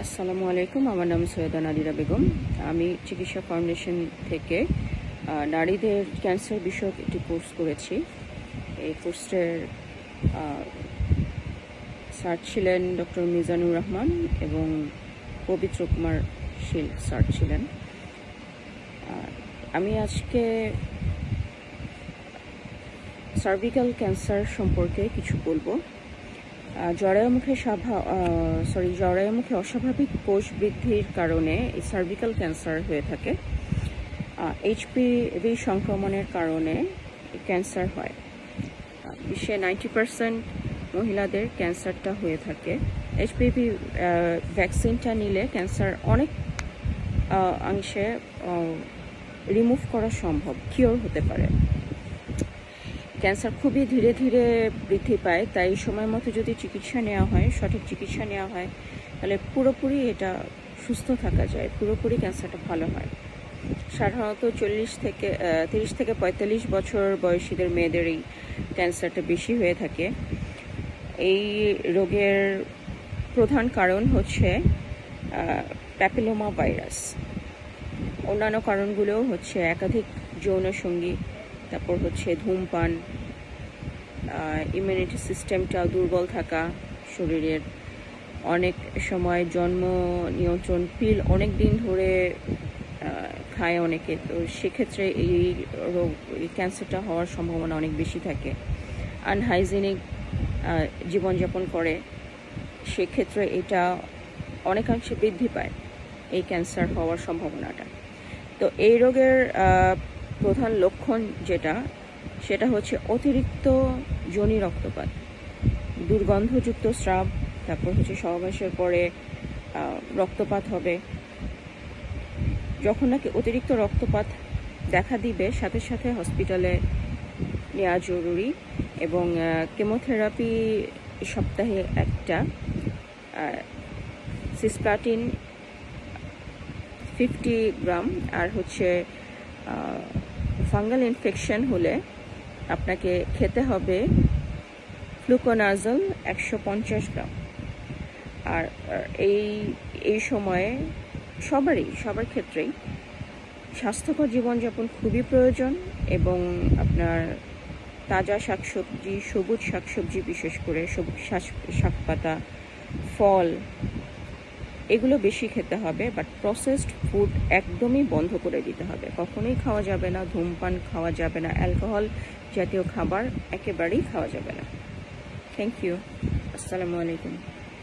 আসসালামু আলাইকুম। আমার নাম সৈয়দা নাদিরা বেগম। আমি চিকিৎসা ফাউন্ডেশন থেকে নারীদের ক্যান্সার বিষয়ক একটি কোর্স করেছি। এই কোর্সের স্যার ছিলেন ডক্টর মিজানুর রহমান এবং পবিত্র কুমার শীল স্যার ছিলেন। আমি আজকে সার্ভিক্যাল ক্যান্সার সম্পর্কে কিছু বলবো। জরায়ুমুখে অস্বাভাবিক কোষ বৃদ্ধির কারণে এই সার্ভিক্যাল ক্যান্সার হয়ে থাকে। এইচপিভি সংক্রমণের কারণে ক্যান্সার হয়। বিশ্বে 90% মহিলাদের ক্যান্সারটা হয়ে থাকে। এইচপিভি ভ্যাকসিনটা নিলে ক্যান্সার অনেক অংশে রিমুভ করা সম্ভব, কিওর হতে পারে। ক্যান্সার খুবই ধীরে ধীরে বৃদ্ধি পায়, তাই সময় মতো যদি চিকিৎসা নেওয়া হয়, সঠিক চিকিৎসা নেওয়া হয়, তাহলে পুরোপুরি এটা সুস্থ থাকা যায়, পুরোপুরি ক্যান্সারটা ভালো হয়। সাধারণত 30 থেকে 45 বছর বয়সীদের মেয়েদের এই ক্যান্সারটা বেশি হয়ে থাকে। এই রোগের প্রধান কারণ হচ্ছে প্যাপিলোমা ভাইরাস। অন্যান্য কারণগুলো হচ্ছে একাধিক যৌনসঙ্গী, তারপর হচ্ছে ধূমপান, ইমিউনিটি সিস্টেমটা দুর্বল থাকা, শরীরের অনেক সময় জন্ম নিয়ন্ত্রণ পিল অনেক দিন ধরে খায় অনেকে, তো সেক্ষেত্রে এই ক্যান্সারটা হওয়ার সম্ভাবনা অনেক বেশি থাকে। আনহাইজিনিক জীবনযাপন করে, সেক্ষেত্রে এটা অনেকাংশে বৃদ্ধি পায় এই ক্যান্সার হওয়ার সম্ভাবনাটা। তো এই রোগের প্রধান লক্ষণ সেটা হচ্ছে অতিরিক্ত যোনি রক্তপাত, দুর্গন্ধযুক্ত স্রাব, তারপর হচ্ছে সহবাসের পরে রক্তপাত হবে। যখন নাকি অতিরিক্ত রক্তপাত দেখা দিবে, সাথে সাথে হসপিটালে নেওয়া জরুরি এবং কেমোথেরাপি সপ্তাহে একটা, সিসপ্লাটিন 50 গ্রাম, আর হচ্ছে ফাঙ্গাল ইনফেকশন হলে আপনাকে খেতে হবে ফ্লুকোনাজল 150 গ্রাম। আর এই সময়ে সবার ক্ষেত্রেই স্বাস্থ্যকর জীবনযাপন খুবই প্রয়োজন এবং আপনার তাজা শাকসবজি, সবুজ শাকসবজি, বিশেষ করে সবুজ শাকপাতা, ফল, এগুলো বেশি খেতে হবে। বাট প্রসেসড ফুড একদমই বন্ধ করে দিতে হবে, কখনোই খাওয়া যাবে না। ধূমপান খাওয়া যাবে না, অ্যালকোহল জাতীয় খাবার একেবারেই খাওয়া যাবে না। Thank you. আসসালামু আলাইকুম।